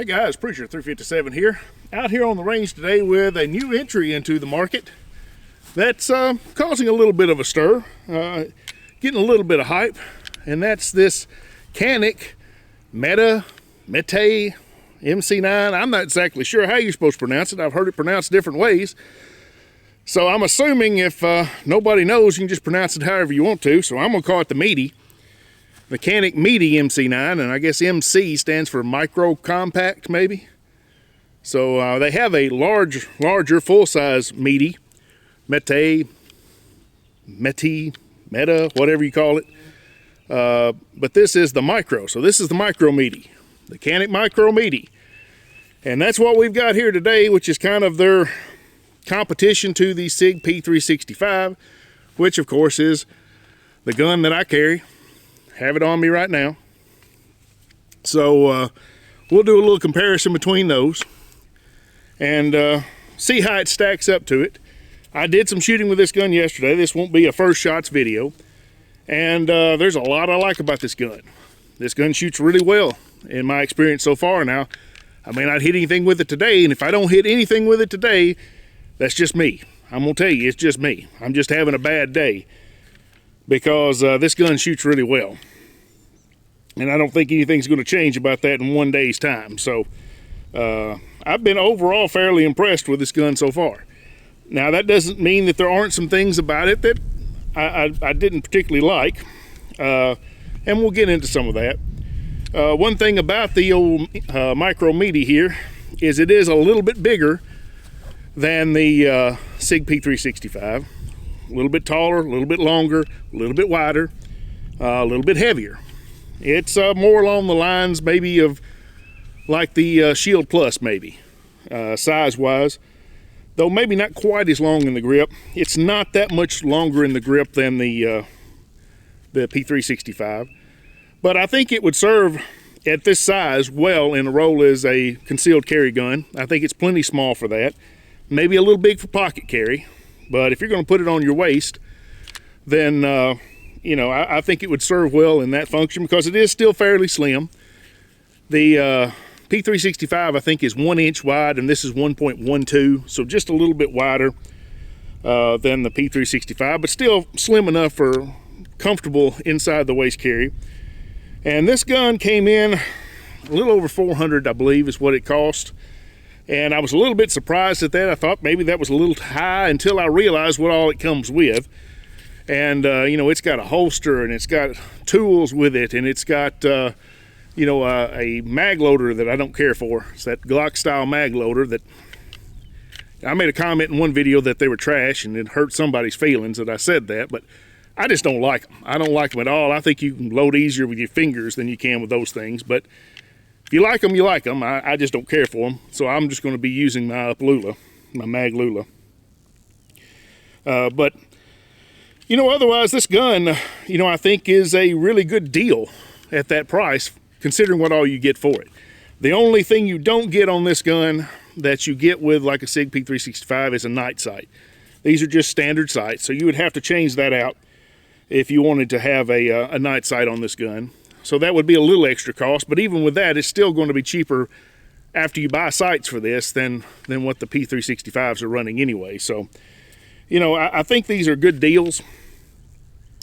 Hey guys, Preacher 357 here. Out here on the range today with a new entry into the market that's causing a little bit of a stir, getting a little bit of hype, and that's this Canik Mete MC9. I'm not exactly sure how you're supposed to pronounce it. I've heard it pronounced different ways. So I'm assuming if nobody knows, you can just pronounce it however you want to. So I'm going to call it the Canik Mete MC9, and I guess MC stands for micro compact, maybe. So they have a larger full-size Mete, whatever you call it. But this is the micro. So this is the micro Mete, the Canik Micro Mete. And that's what we've got here today, which is kind of their competition to the Sig P365, which of course is the gun that I carry. Have it on me right now. So we'll do a little comparison between those and see how it stacks up to it. I did some shooting with this gun yesterday. This won't be a first shots video. And there's a lot I like about this gun. This gun shoots really well in my experience so far. Now, I may not hit anything with it today, and if I don't hit anything with it today, that's just me. I'm gonna tell you, it's just me. I'm just having a bad day because this gun shoots really well. And I don't think anything's gonna change about that in one day's time. So I've been overall fairly impressed with this gun so far. Now, that doesn't mean that there aren't some things about it that I didn't particularly like, and we'll get into some of that. One thing about the old micro Mete here is it is a little bit bigger than the Sig P365. A little bit taller, a little bit longer, a little bit wider, a little bit heavier. It's more along the lines maybe of like the Shield Plus, maybe, size-wise. Though maybe not quite as long in the grip. It's not that much longer in the grip than the P365. But I think it would serve at this size well in a role as a concealed carry gun. I think it's plenty small for that. Maybe a little big for pocket carry. But if you're going to put it on your waist, then, you know, I think it would serve well in that function because it is still fairly slim. The P365, I think, is 1 inch wide, and this is 1.12, so just a little bit wider than the P365, but still slim enough for comfortable inside the waist carry. And this gun came in a little over $400, I believe, is what it cost. And I was a little bit surprised at that. I thought maybe that was a little high until I realized what all it comes with. And, you know, it's got a holster, and it's got tools with it, and it's got, you know, a mag loader that I don't care for. It's that Glock style mag loader that I made a comment in one video that they were trash, and it hurt somebody's feelings that I said that, but I just don't like them. I don't like them at all. I think you can load easier with your fingers than you can with those things, but if you like them, you like them. I just don't care for them, so I'm just going to be using my Lula, my mag Lula. But, you know, otherwise this gun, you know, I think is a really good deal at that price, considering what all you get for it. The only thing you don't get on this gun that you get with like a Sig P365 is a night sight. These are just standard sights, so you would have to change that out if you wanted to have a night sight on this gun. So that would be a little extra cost, but even with that, it's still going to be cheaper after you buy sights for this than what the P365s are running anyway. So, you know, I think these are good deals,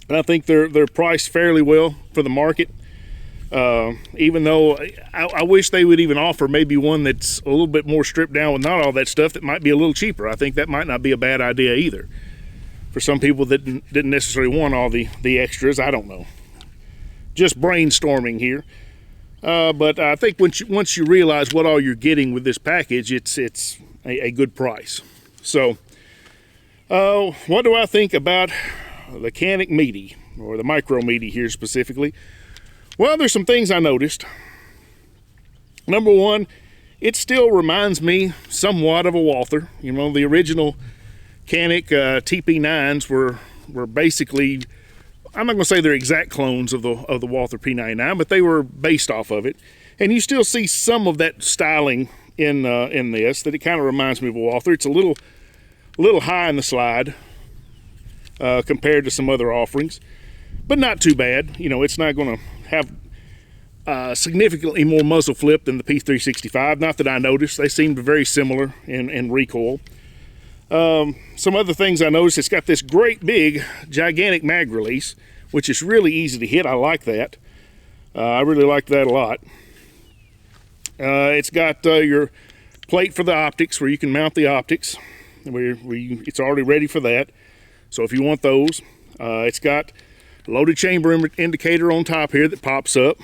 and I think they're priced fairly well for the market. Even though I wish they would even offer maybe one that's a little bit more stripped down with not all that stuff that might be a little cheaper. I think that might not be a bad idea either. For some people that didn't necessarily want all the extras, I don't know. Just brainstorming here. But I think once you realize what all you're getting with this package, it's a good price. So, what do I think about the Canik Mete, or the micro Mete here specifically? Well, there's some things I noticed. Number one, it still reminds me somewhat of a Walther. You know, the original Canik TP9s were basically, I'm not going to say they're exact clones of the Walther P99, but they were based off of it. And you still see some of that styling in this, that it kind of reminds me of a Walther. It's a little high in the slide compared to some other offerings, but not too bad. You know, it's not going to have significantly more muzzle flip than the P365. Not that I noticed. They seemed very similar in recoil. Some other things I noticed, it's got this great big gigantic mag release, which is really easy to hit. I like that. I really like that a lot. It's got your plate for the optics, where you can mount the optics. It's already ready for that. So if you want those, it's got a loaded chamber indicator on top here that pops up,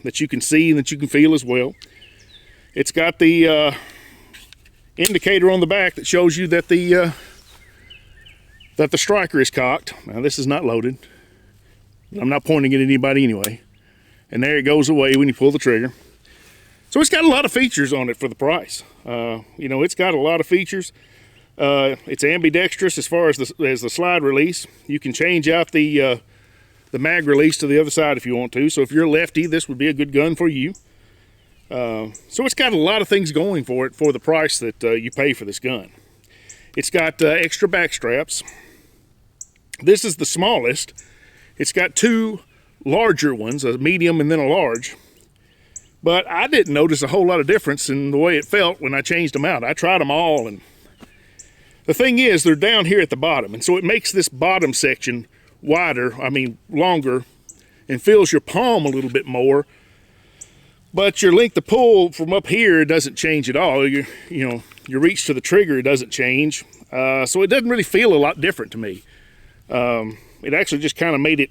that you can see and that you can feel as well. It's got the indicator on the back that shows you that the striker is cocked. Now this is not loaded. I'm not pointing at anybody anyway. And there it goes away when you pull the trigger. So it's got a lot of features on it for the price. You know, it's got a lot of features. It's ambidextrous as far as the slide release. You can change out the mag release to the other side if you want to. So if you're a lefty, this would be a good gun for you. So it's got a lot of things going for it for the price that you pay for this gun. It's got extra back straps. This is the smallest. It's got two larger ones, a medium and then a large. But I didn't notice a whole lot of difference in the way it felt when I changed them out. I tried them all, and the thing is, they're down here at the bottom, and so it makes this bottom section wider, longer, and fills your palm a little bit more. But your length of pull from up here doesn't change at all. Your reach to the trigger doesn't change. So it doesn't really feel a lot different to me. It actually just kind of made it,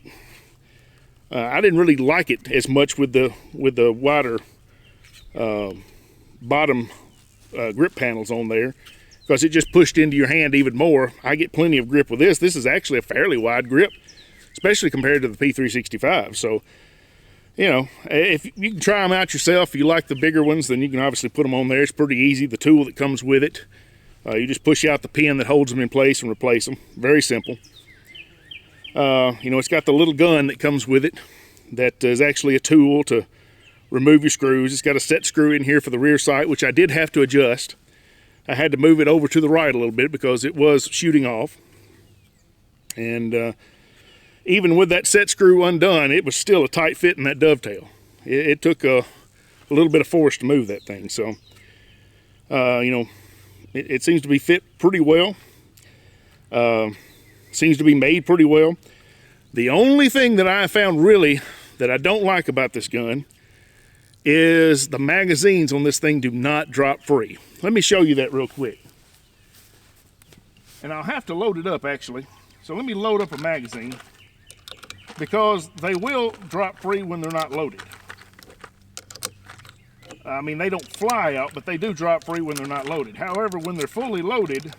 I didn't really like it as much with the wider bottom grip panels on there, because it just pushed into your hand even more. I get plenty of grip with this. This is actually a fairly wide grip, especially compared to the P365. So, you know, if you can try them out yourself, if you like the bigger ones, then you can obviously put them on there. It's pretty easy. The tool that comes with it, you just push out the pin that holds them in place and replace them. Very simple. You know, it's got the little gun that comes with it that is actually a tool to remove your screws. It's got a set screw in here for the rear sight, which I did have to adjust. I had to move it over to the right a little bit because it was shooting off. And even with that set screw undone, it was still a tight fit in that dovetail. It took a little bit of force to move that thing. So, you know, it seems to be fit pretty well. Seems to be made pretty well. The only thing that I found really that I don't like about this gun is the magazines on this thing do not drop free. Let me show you that real quick. And I'll have to load it up actually. So let me load up a magazine, because they will drop free when they're not loaded. I mean, they don't fly out, but they do drop free when they're not loaded. However, when they're fully loaded,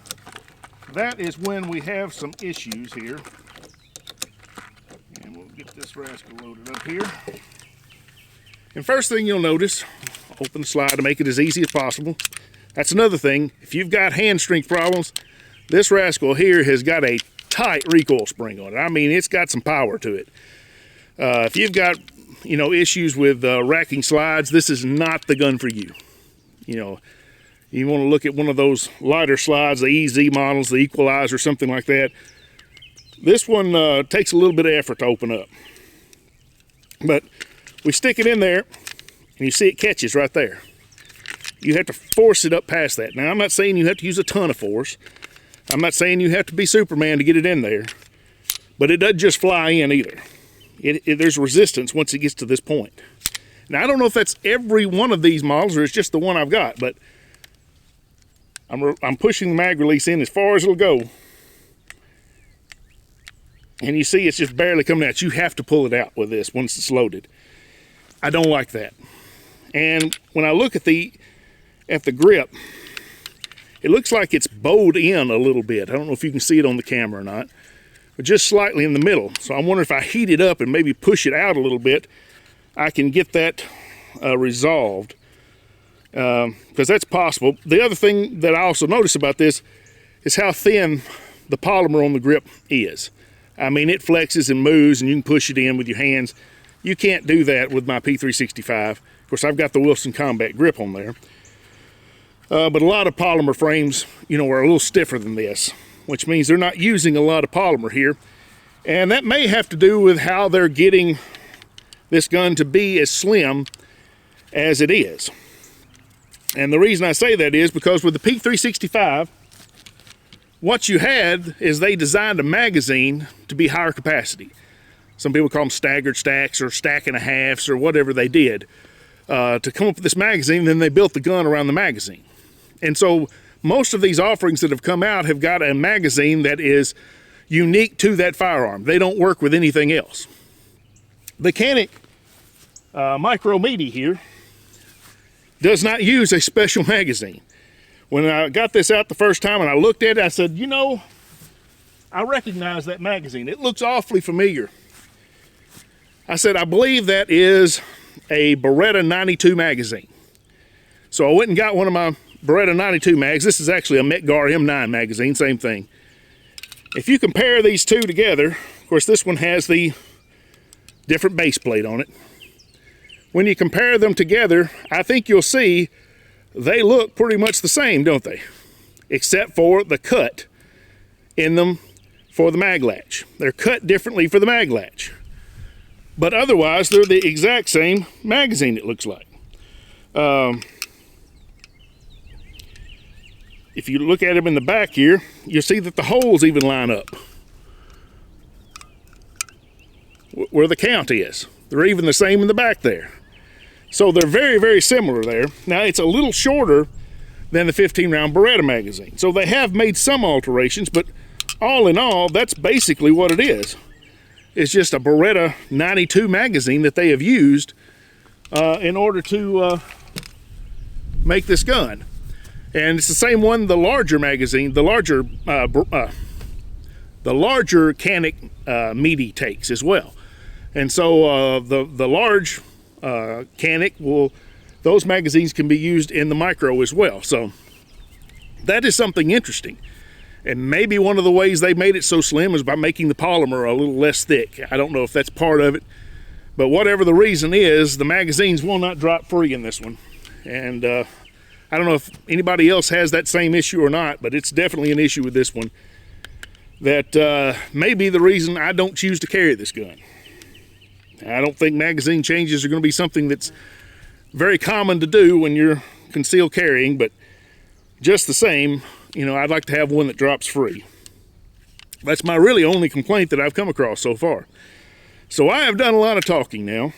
that is when we have some issues here. And we'll get this rascal loaded up here. And first thing you'll notice, open the slide to make it as easy as possible. That's another thing. If you've got hand strength problems, this rascal here has got a tight recoil spring on it. I mean, it's got some power to it. If you've got, you know, issues with racking slides, this is not the gun for you. You know, you want to look at one of those lighter slides, the EZ models, the Equalizer, something like that. This one takes a little bit of effort to open up. But we stick it in there, and you see it catches right there. You have to force it up past that. Now, I'm not saying you have to use a ton of force. I'm not saying you have to be Superman to get it in there. But it doesn't just fly in either. There's resistance once it gets to this point. Now, I don't know if that's every one of these models or it's just the one I've got, but I'm pushing the mag release in as far as it'll go. And you see it's just barely coming out. You have to pull it out with this once it's loaded. I don't like that. And when I look at the grip, it looks like it's bowed in a little bit. I don't know if you can see it on the camera or not, but just slightly in the middle. So I wonder if I heat it up and maybe push it out a little bit, I can get that resolved, because that's possible. The other thing that I also notice about this is how thin the polymer on the grip is. I mean, it flexes and moves, and you can push it in with your hands. You can't do that with my P365. Of course, I've got the Wilson Combat grip on there. But a lot of polymer frames, you know, are a little stiffer than this, which means they're not using a lot of polymer here. And that may have to do with how they're getting this gun to be as slim as it is. And the reason I say that is because with the P365, what you had is they designed a magazine to be higher capacity. Some people call them staggered stacks or stack and a halves or whatever they did to come up with this magazine. Then they built the gun around the magazine. And so most of these offerings that have come out have got a magazine that is unique to that firearm. They don't work with anything else. The Canik Micro Mete here does not use a special magazine. When I got this out the first time and I looked at it, I said, you know, I recognize that magazine. It looks awfully familiar. I said, I believe that is a Beretta 92 magazine. So I went and got one of my Beretta 92 mags. This is actually a Metgar M9 magazine, same thing. If you compare these two together, of course this one has the different base plate on it. When you compare them together, I think you'll see they look pretty much the same, don't they? Except for the cut in them for the mag latch. They're cut differently for the mag latch. But otherwise, they're the exact same magazine, it looks like. If you look at them in the back here, you'll see that the holes even line up where the count is. They're even the same in the back there. So they're very, very similar there. Now it's a little shorter than the 15-round Beretta magazine. So they have made some alterations, but all in all, that's basically what it is. It's just a Beretta 92 magazine that they have used in order to make this gun. And it's the same one, the larger magazine, the larger Canik Mete takes as well. And so the large Canik those magazines can be used in the micro as well. So that is something interesting. And maybe one of the ways they made it so slim is by making the polymer a little less thick. I don't know if that's part of it, but whatever the reason is, the magazines will not drop free in this one. And I don't know if anybody else has that same issue or not, but it's definitely an issue with this one that may be the reason I don't choose to carry this gun. I don't think magazine changes are going to be something that's very common to do when you're concealed carrying, but just the same, you know, I'd like to have one that drops free. That's my really only complaint that I've come across so far. So I have done a lot of talking now.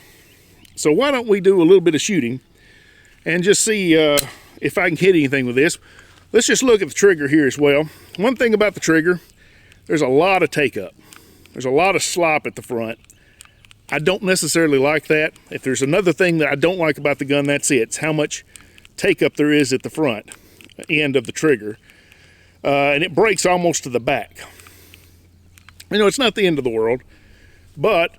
So why don't we do a little bit of shooting and just see if I can hit anything with this. Let's just look at the trigger here as well. One thing about the trigger, there's a lot of take up. There's a lot of slop at the front. I don't necessarily like that. If there's another thing that I don't like about the gun, that's it. It's how much take up there is at the front end of the trigger. And it breaks almost to the back. You know, it's not the end of the world, but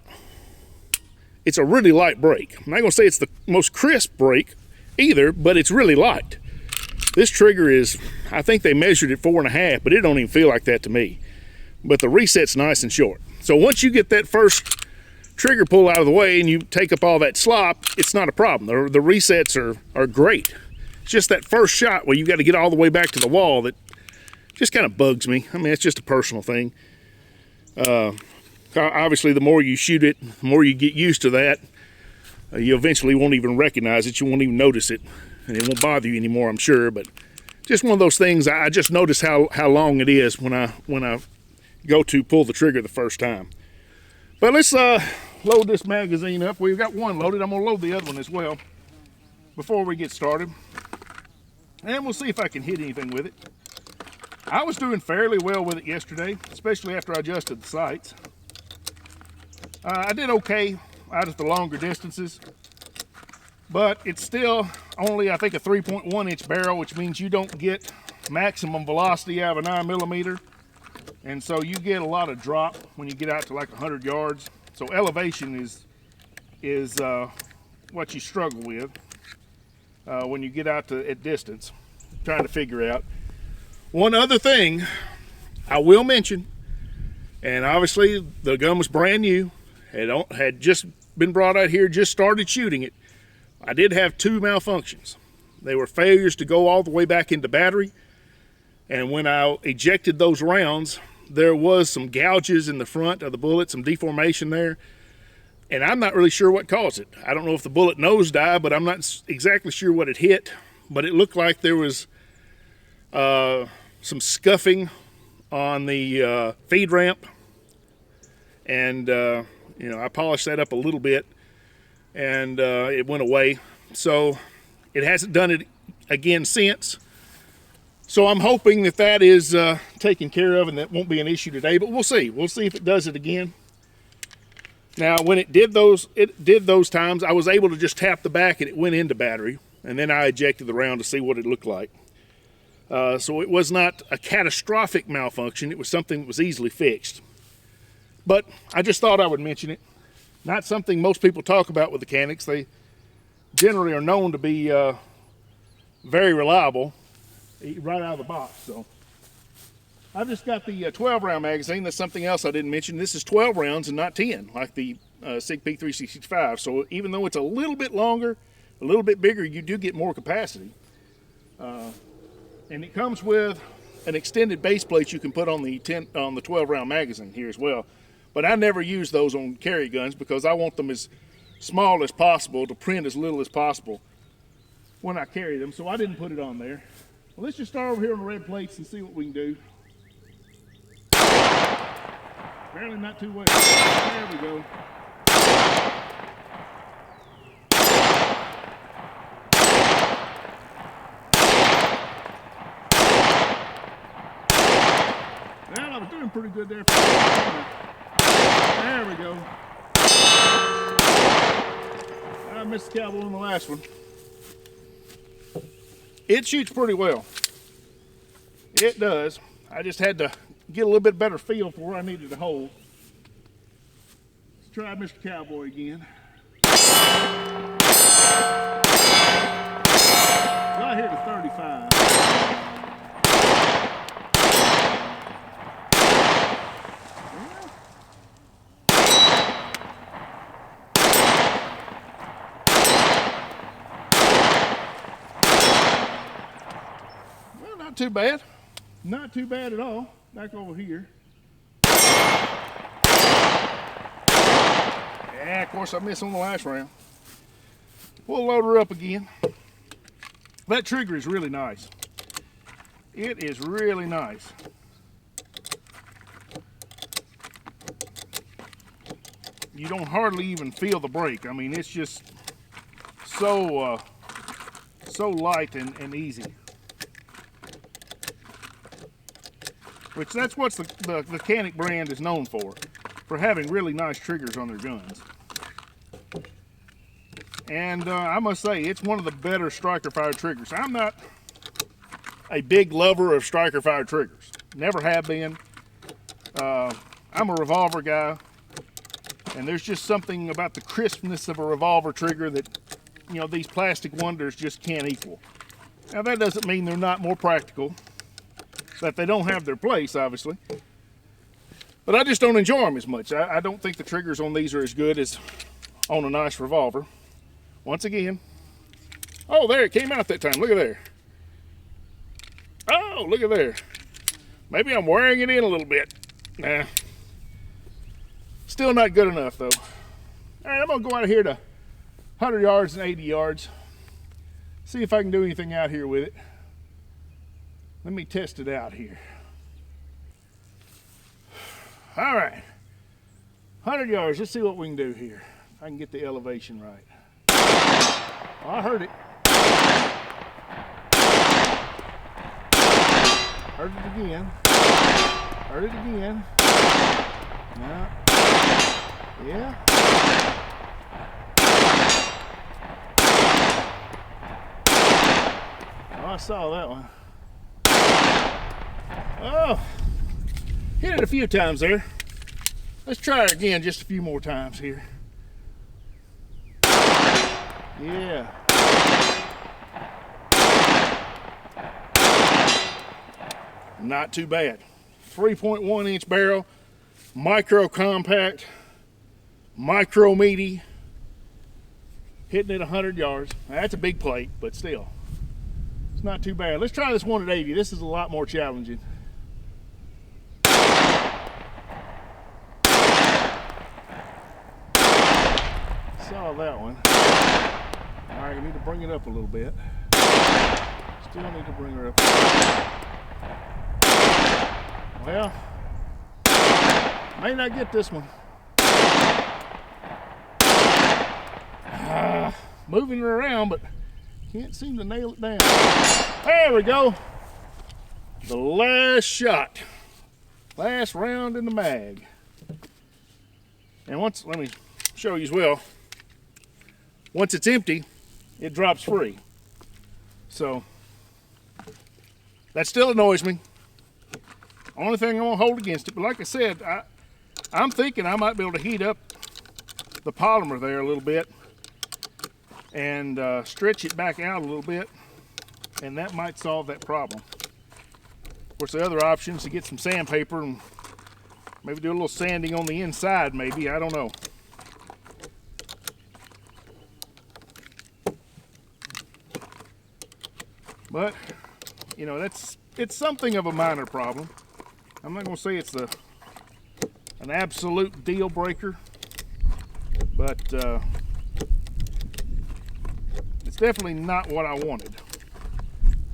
it's a really light break. I'm not gonna say it's the most crisp break either, but it's really light. This trigger is, I think they measured it 4.5, but it don't even feel like that to me. But the reset's nice and short. So once you get that first trigger pull out of the way and you take up all that slop, it's not a problem. The resets are great. It's just that first shot where you got to get all the way back to the wall that just kind of bugs me. I mean, it's just a personal thing. Obviously, the more you shoot it, the more you get used to that. You eventually won't even recognize it. You won't even notice it, and it won't bother you anymore, I'm sure. But just one of those things. I just notice how long it is when I go to pull the trigger the first time. But let's load this magazine up. We've got one loaded. I'm gonna load the other one as well before we get started, and we'll see if I can hit anything with it. I was doing fairly well with it yesterday, especially after I adjusted the sights. I did okay out at the longer distances, but it's still only, I think, a 3.1 inch barrel, which means you don't get maximum velocity out of a 9mm, and so you get a lot of drop when you get out to like 100 yards. So elevation is what you struggle with when you get out at distance, trying to figure out. One other thing I will mention, and obviously the gun was brand new, had just been brought out here, just started shooting it. I did have 2 malfunctions. They were failures to go all the way back into battery, and when I ejected those rounds, there was some gouges in the front of the bullet, some deformation there, And I'm not really sure what caused it. I don't know if the bullet nosedived, but I'm not exactly sure what it hit. But it looked like there was some scuffing on the feed ramp. And, you know, I polished that up a little bit, and it went away. So it hasn't done it again since. So I'm hoping that that is taken care of and that won't be an issue today, but we'll see. We'll see if it does it again. Now, when it did those times, I was able to just tap the back and it went into battery, and then I ejected the round to see what it looked like. So it was not a catastrophic malfunction. It was something that was easily fixed. But I just thought I would mention it. Not something most people talk about with the Caniks. They generally are known to be very reliable right out of the box. So I've just got the 12 round magazine. That's something else I didn't mention. This is 12 rounds and not 10 like the Sig P365. So even though it's a little bit longer, a little bit bigger, you do get more capacity. And it comes with an extended base plate you can put on the 12 round magazine here as well. But I never use those on carry guns because I want them as small as possible to print as little as possible when I carry them. So I didn't put it on there. Well, let's just start over here on the red plates and see what we can do. Apparently not too well. There we go. Well, I was doing pretty good there. There we go. I missed the cowboy on the last one. It shoots pretty well. It does. I just had to get a little bit better feel for where I needed to hold. Let's try Mr. Cowboy again. Right here to 35. Well, not too bad. Not too bad at all. Back over here. Yeah, of course I missed on the last round. We'll load her up again. That trigger is really nice. It is really nice. You don't hardly even feel the break. I mean, it's just so light and easy. Which that's what the Canik brand is known for having really nice triggers on their guns. And I must say, it's one of the better striker fired triggers. I'm not a big lover of striker fired triggers. Never have been. I'm a revolver guy, and there's just something about the crispness of a revolver trigger that, you know, these plastic wonders just can't equal. Now that doesn't mean they're not more practical, that they don't have their place, obviously. But I just don't enjoy them as much. I don't think the triggers on these are as good as on a nice revolver. Once again. Oh, there, it came out that time. Look at there. Oh, look at there. Maybe I'm wearing it in a little bit. Nah. Still not good enough, though. All right, I'm going to go out of here to 100 yards and 80 yards. See if I can do anything out here with it. Let me test it out here. All right, 100 yards. Let's see what we can do here. If I can get the elevation right. Oh, I heard it. Heard it again. Heard it again. No. Yeah. Oh, I saw that one. Oh, hit it a few times there. Let's try it again just a few more times here. Yeah. Not too bad. 3.1 inch barrel, micro compact, micro meaty, hitting it 100 yards. That's a big plate, but still, it's not too bad. Let's try this one at 80. This is a lot more challenging. solve that one. All right, you need to bring it up a little bit. Still need to bring her up. Well, may not get this one. Moving her around, but can't seem to nail it down. There we go. The last shot. Last round in the mag. And once, let me show you as well. Once it's empty, it drops free. So, that still annoys me. Only thing I won't hold against it. But like I said, I'm thinking I might be able to heat up the polymer there a little bit and stretch it back out a little bit, and that might solve that problem. Of course, the other option is to get some sandpaper and maybe do a little sanding on the inside, maybe. I don't know. But, you know, it's something of a minor problem. I'm not going to say it's an absolute deal breaker, but it's definitely not what I wanted.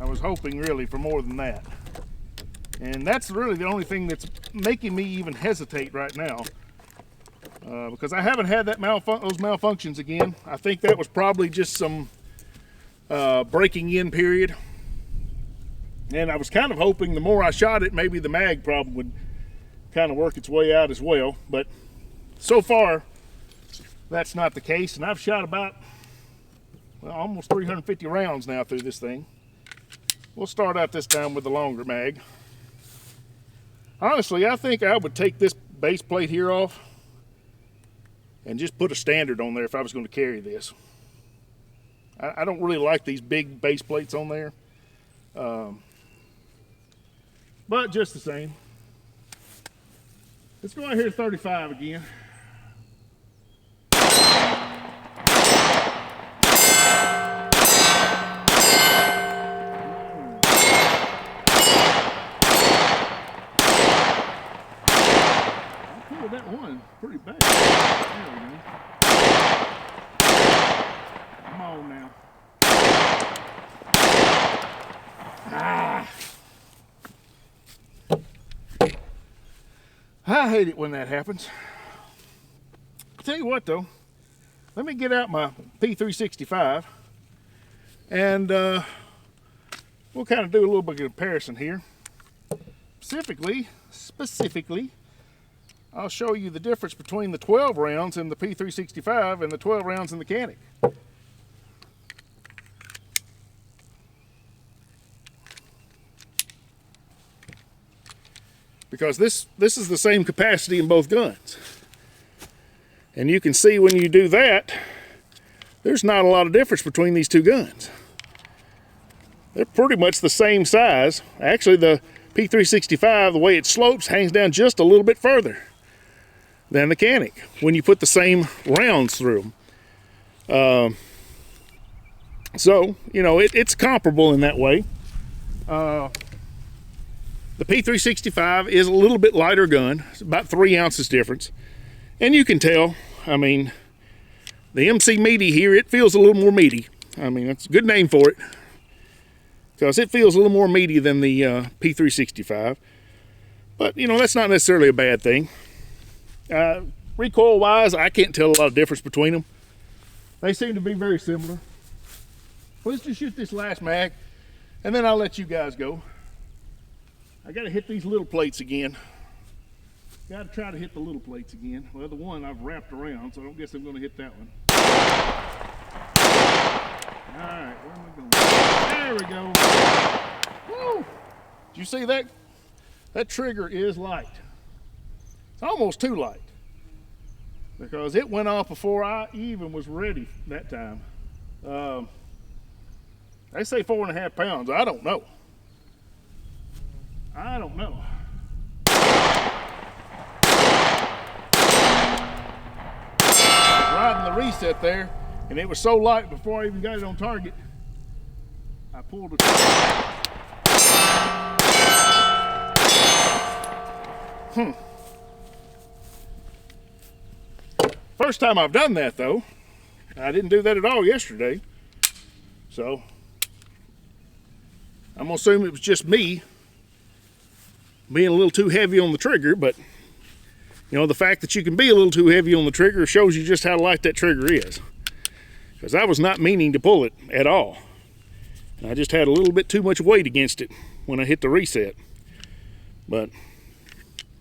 I was hoping really for more than that. And that's really the only thing that's making me even hesitate right now, because I haven't had that those malfunctions again. I think that was probably just some breaking in period. And I was kind of hoping the more I shot it, maybe the mag problem would kind of work its way out as well. But so far, that's not the case. And I've shot about, well, almost 350 rounds now through this thing. We'll start out this time with the longer mag. Honestly, I think I would take this base plate here off and just put a standard on there if I was going to carry this. I don't really like these big base plates on there. But just the same. Let's go out here to 35 again. That one pretty bad. There we go. Come on now. I hate it when that happens. I'll tell you what though, let me get out my P365 and we'll kind of do a little bit of comparison here. Specifically, I'll show you the difference between the 12 rounds in the P365 and the 12 rounds in the Canik. Because this is the same capacity in both guns. And you can see when you do that, there's not a lot of difference between these two guns. They're pretty much the same size. Actually, the P365, the way it slopes, hangs down just a little bit further than the Canik when you put the same rounds through them. So, you know, it's comparable in that way. The P365 is a little bit lighter gun. It's about 3 ounces difference. And you can tell, I mean, the MC9 here, it feels a little more meaty. I mean, that's a good name for it, because it feels a little more meaty than the P365. But, you know, that's not necessarily a bad thing. Recoil-wise, I can't tell a lot of difference between them. They seem to be very similar. Let's just shoot this last mag, and then I'll let you guys go. I got to hit these little plates again. Got to try to hit the little plates again. Well, the one I've wrapped around, so I don't guess I'm going to hit that one. All right, where am I going? There we go. Woo! Did you see that? That trigger is light. It's almost too light, because it went off before I even was ready that time. They say 4.5 pounds. I don't know. Riding the reset there, and it was so light before I even got it on target, I pulled it. First time I've done that though. I didn't do that at all yesterday. So I'm gonna assume it was just me being a little too heavy on the trigger, but you know, the fact that you can be a little too heavy on the trigger shows you just how light that trigger is. Because I was not meaning to pull it at all. And I just had a little bit too much weight against it when I hit the reset. But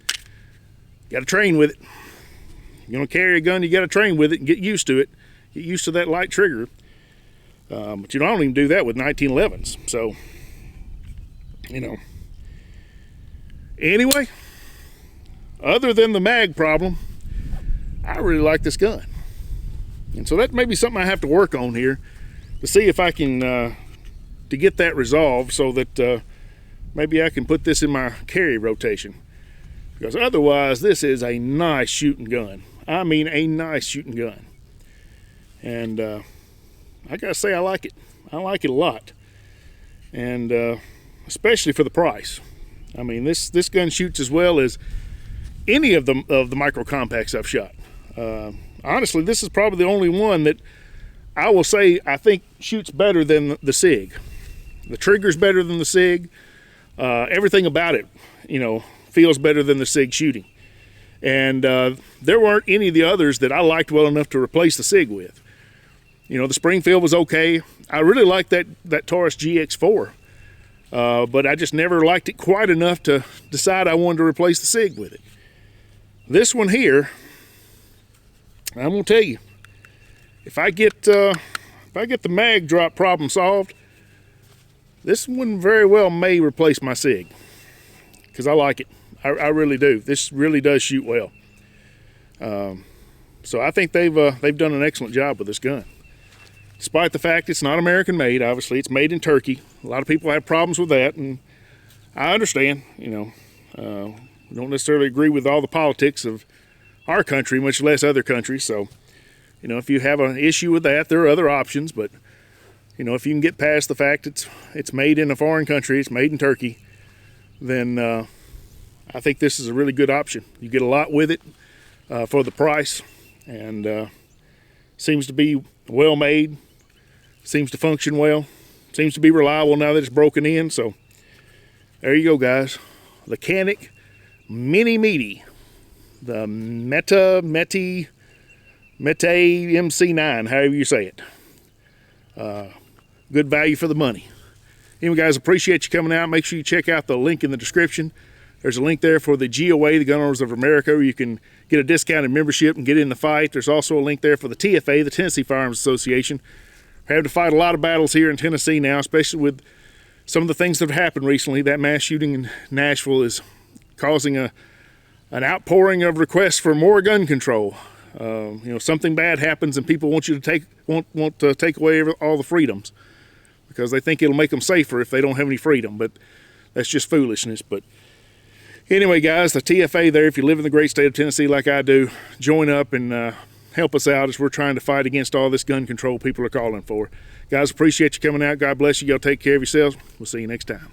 you gotta train with it. You're gonna carry a gun, you gotta train with it and get used to it. Get used to that light trigger. But you know, I don't even do that with 1911s. So, you know. Anyway, other than the mag problem, I really like this gun. And so that may be something I have to work on here to see if I can to get that resolved, so that maybe I can put this in my carry rotation. Because otherwise, this is a nice shooting gun. I mean, a nice shooting gun. And I gotta say, I like it. I like it a lot. And especially for the price. I mean, this gun shoots as well as any of the micro compacts I've shot. Honestly, this is probably the only one that I will say I think shoots better than the Sig. The trigger's better than the Sig. Everything about it, you know, feels better than the Sig shooting. And there weren't any of the others that I liked well enough to replace the Sig with. You know, the Springfield was okay. I really liked that Taurus GX4. But I just never liked it quite enough to decide I wanted to replace the Sig with it. This one here, I'm gonna tell you, if I get the mag drop problem solved, this one very well may replace my Sig, because I like it. I really do. This really does shoot well. So I think they've done an excellent job with this gun. Despite the fact it's not American made, obviously it's made in Turkey. A lot of people have problems with that, and I understand. You know, we don't necessarily agree with all the politics of our country, much less other countries. So, you know, if you have an issue with that, there are other options. But, you know, if you can get past the fact it's made in a foreign country, it's made in Turkey, then I think this is a really good option. You get a lot with it for the price, and seems to be well made. Seems to function well. Seems to be reliable now that it's broken in. So there you go, guys. The Canik Mete, the Mete MC9, however you say it. Good value for the money. Anyway, guys, appreciate you coming out. Make sure you check out the link in the description. There's a link there for the GOA, the Gun Owners of America, where you can get a discounted membership and get in the fight. There's also a link there for the TFA, the Tennessee Firearms Association. We're having to fight a lot of battles here in Tennessee now, especially with some of the things that have happened recently. That mass shooting in Nashville is causing an outpouring of requests for more gun control. You know, something bad happens and people want you to want to take away all the freedoms because they think it'll make them safer if they don't have any freedom. But that's just foolishness. But anyway, guys, the TFA there, if you live in the great state of Tennessee like I do, join up and help us out as we're trying to fight against all this gun control people are calling for. Guys, appreciate you coming out. God bless you. Y'all take care of yourselves. We'll see you next time.